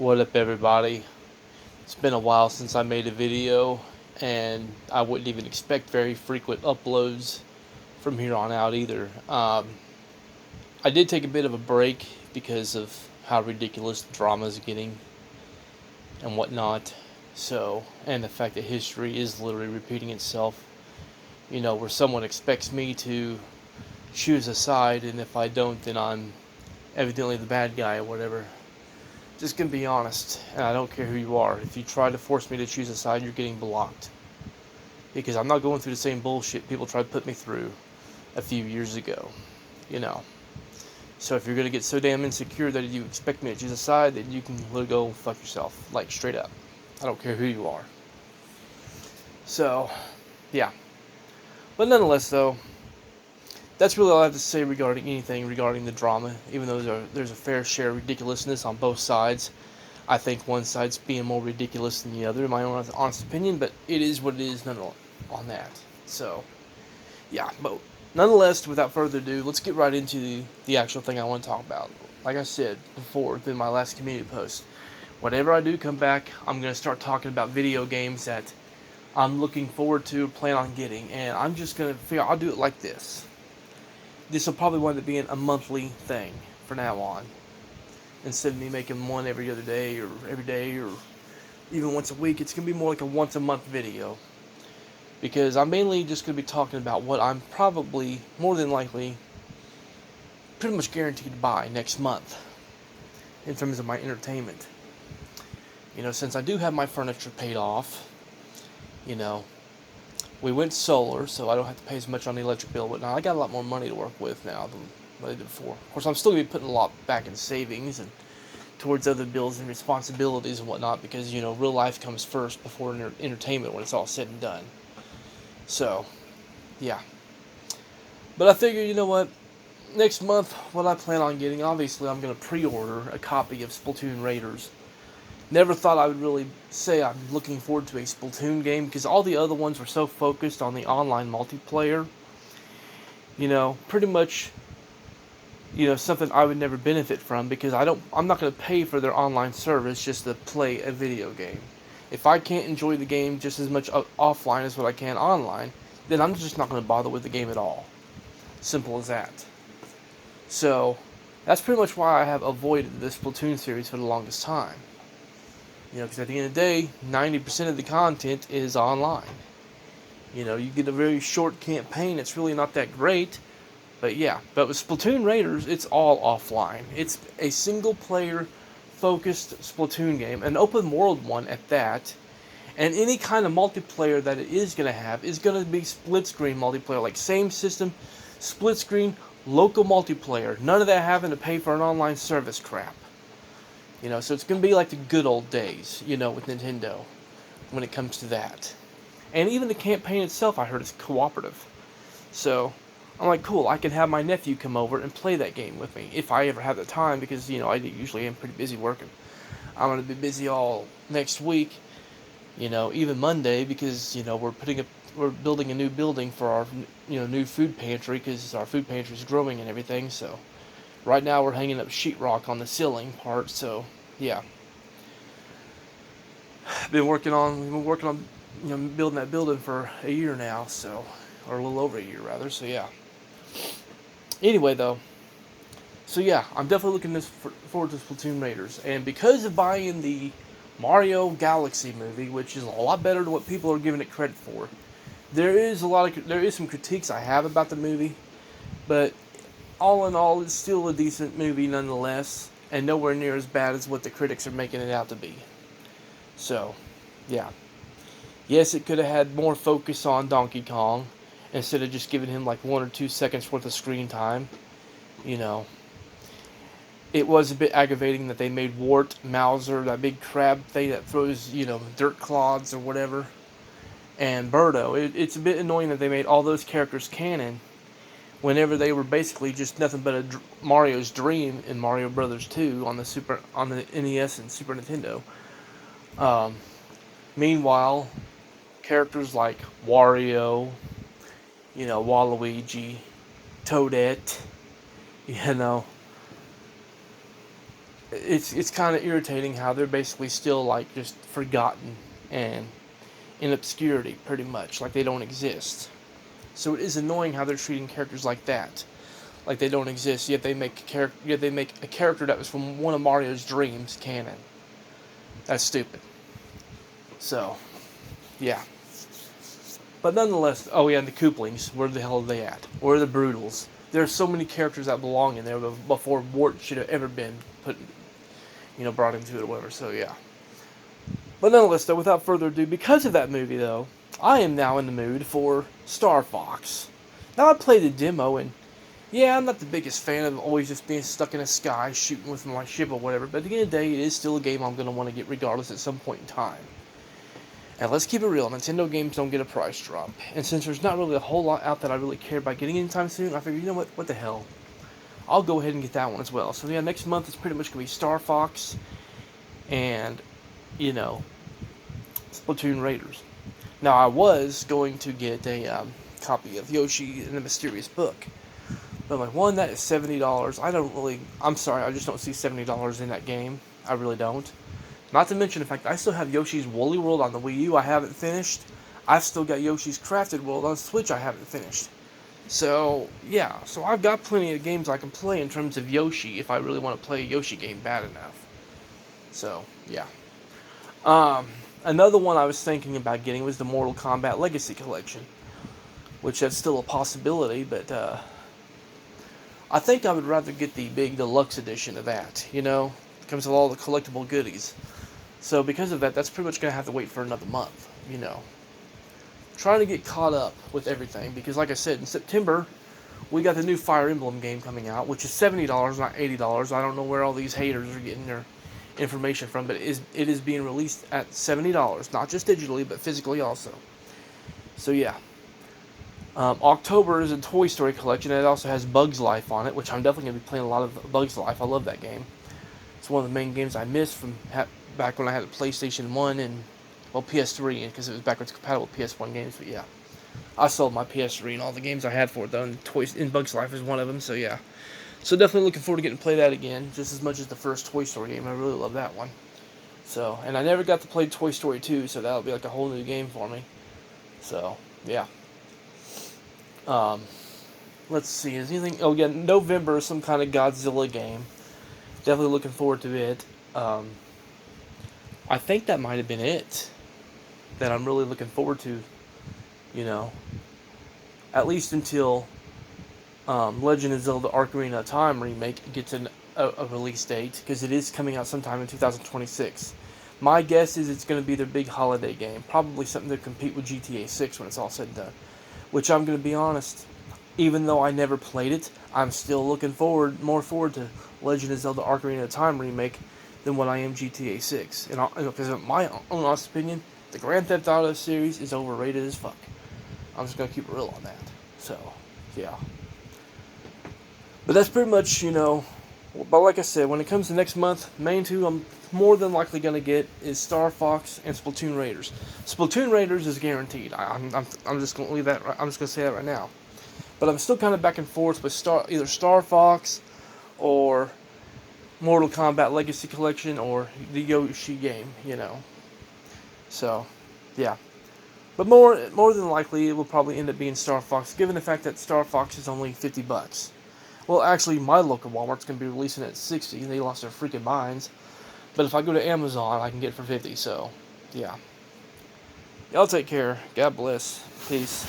What up, everybody? It's been a while since I made a video, and I wouldn't even expect very frequent uploads from here on out either. I did take a bit of a break because of how ridiculous the drama is getting and whatnot. So, and the fact that history is literally repeating itself. Where someone expects me to choose a side, and if I don't, then I'm evidently the bad guy or whatever. Just gonna be honest, and I don't care who you are. If you try to force me to choose a side, you're getting blocked. Because I'm not going through the same bullshit people tried to put me through a few years ago. You know. So if you're gonna get so damn insecure that you expect me to choose a side, then you can let go fuck yourself. Like, straight up. I don't care who you are. So, yeah. But nonetheless, though, that's really all I have to say regarding anything regarding the drama. Even though there's a fair share of ridiculousness on both sides. I think one side's being more ridiculous than the other, in my own honest opinion, but it is what it is on that. So, yeah, but nonetheless, without further ado, let's get right into the actual thing I want to talk about. Like I said before, in my last community post, whenever I do come back, I'm going to start talking about video games that I'm looking forward to, plan on getting, and I'm just going to figure I'll do it like this. This will probably wind up being a monthly thing from now on, instead of me making one every other day or every day or even once a week. It's going to be more like a once a month video, because I'm mainly just going to be talking about what I'm probably, more than likely, pretty much guaranteed to buy next month in terms of my entertainment. Since I do have my furniture paid off, we went solar, so I don't have to pay as much on the electric bill. But now I got a lot more money to work with now than what I did before. Of course, I'm still going to be putting a lot back in savings and towards other bills and responsibilities and whatnot, because, real life comes first before entertainment when it's all said and done. So, yeah. But I figure, you know what? Next month, what I plan on getting, obviously, I'm going to pre-order a copy of Splatoon Raiders. Never thought I would really say I'm looking forward to a Splatoon game, because all the other ones were so focused on the online multiplayer. Pretty much, something I would never benefit from, because I'm not going to pay for their online service just to play a video game. If I can't enjoy the game just as much offline as what I can online, then I'm just not going to bother with the game at all. Simple as that. So, that's pretty much why I have avoided this Splatoon series for the longest time. Because at the end of the day, 90% of the content is online. You get a very short campaign, it's really not that great. But yeah, but with Splatoon Raiders, it's all offline. It's a single-player focused Splatoon game, an open world one at that. And any kind of multiplayer that it is going to have is going to be split screen multiplayer, like same system, split screen, local multiplayer. None of that having to pay for an online service crap. So it's going to be like the good old days, with Nintendo when it comes to that. And even the campaign itself, I heard, is cooperative. So I'm like, cool, I can have my nephew come over and play that game with me if I ever have the time, because, I usually am pretty busy working. I'm going to be busy all next week, even Monday, because, we're building a new building for our, new food pantry, because our food pantry is growing and everything. So right now we're hanging up sheetrock on the ceiling part. So yeah, we've been working on building that building for a year now, so, or a little over a year rather. So yeah. Anyway, though, so yeah, I'm definitely looking forward to Splatoon Raiders, and because of buying the Mario Galaxy movie, which is a lot better than what people are giving it credit for, there is some critiques I have about the movie, but all in all, it's still a decent movie nonetheless, and nowhere near as bad as what the critics are making it out to be. So, yeah. Yes, it could have had more focus on Donkey Kong, instead of just giving him like 1 or 2 seconds worth of screen time. It was a bit aggravating that they made Wart Mauser, that big crab thing that throws, dirt clods or whatever, and Birdo. It's a bit annoying that they made all those characters canon whenever they were basically just nothing but Mario's dream in Mario Brothers 2 on the NES and Super Nintendo. Meanwhile, characters like Wario, Waluigi, Toadette, it's kind of irritating how they're basically still like just forgotten and in obscurity, pretty much, like they don't exist. So it is annoying how they're treating characters like that, like they don't exist. Yet they make a character that was from one of Mario's dreams canon. That's stupid. So, yeah. But nonetheless, oh yeah, and the Kooplings, where the hell are they at? Where are the Broodals? There are so many characters that belong in there before Wart should have ever been put, brought into it or whatever. So yeah. But nonetheless, though, without further ado, because of that movie, though, I am now in the mood for Star Fox. Now I played the demo, and yeah, I'm not the biggest fan of always just being stuck in a sky shooting with my ship or whatever. But at the end of the day, it is still a game I'm going to want to get regardless at some point in time. And let's keep it real, Nintendo games don't get a price drop. And since there's not really a whole lot out that I really care about getting anytime soon, I figured, you know what the hell? I'll go ahead and get that one as well. So yeah, next month is pretty much going to be Star Fox and, Splatoon Raiders. Now, I was going to get a copy of Yoshi and the Mysterious Book. But I'm like, one, that is $70. I'm sorry, I just don't see $70 in that game. I really don't. Not to mention the fact I still have Yoshi's Woolly World on the Wii U I haven't finished. I've still got Yoshi's Crafted World on Switch I haven't finished. So, yeah. So I've got plenty of games I can play in terms of Yoshi if I really want to play a Yoshi game bad enough. So, yeah. Another one I was thinking about getting was the Mortal Kombat Legacy Collection. Which that's still a possibility, but I think I would rather get the big deluxe edition of that, It comes with all the collectible goodies. So because of that, that's pretty much going to have to wait for another month, Trying to get caught up with everything, because like I said, in September, we got the new Fire Emblem game coming out, which is $70, not $80. I don't know where all these haters are getting their information from, but it is being released at $70, not just digitally, but physically also. So yeah. October is a Toy Story collection, and it also has Bugs Life on it, which I'm definitely going to be playing a lot of Bugs Life. I love that game. It's one of the main games I missed from back when I had a PlayStation 1 and, PS3, because it was backwards compatible with PS1 games, but yeah. I sold my PS3 and all the games I had for it, though, and Bugs Life is one of them, so yeah. So definitely looking forward to getting to play that again, just as much as the first Toy Story game. I really love that one. So, and I never got to play Toy Story 2, so that'll be like a whole new game for me. So, yeah. Let's see, is anything... Oh, yeah, November is some kind of Godzilla game. Definitely looking forward to it. I think that might have been it that I'm really looking forward to, at least until Legend of Zelda Ocarina of Time remake gets a release date, because it is coming out sometime in 2026. My guess is it's going to be their big holiday game, probably something to compete with GTA 6 when it's all said and done. Which, I'm going to be honest, even though I never played it, I'm still looking more forward to Legend of Zelda Ocarina of Time remake than what I am GTA 6. And because in my own honest opinion, the Grand Theft Auto series is overrated as fuck. I'm just going to keep it real on that. So, yeah. But that's pretty much, but like I said, when it comes to next month, main two I'm more than likely going to get is Star Fox and Splatoon Raiders. Splatoon Raiders is guaranteed. I'm just going to leave that. I'm just going to say that right now. But I'm still kind of back and forth with either Star Fox or Mortal Kombat Legacy Collection or the Yoshi game, So, yeah. But more than likely, it will probably end up being Star Fox, given the fact that Star Fox is only $50. Well, actually, my local Walmart's going to be releasing it at $60. They lost their freaking minds. But if I go to Amazon, I can get it for $50. So, yeah. Y'all take care. God bless. Peace.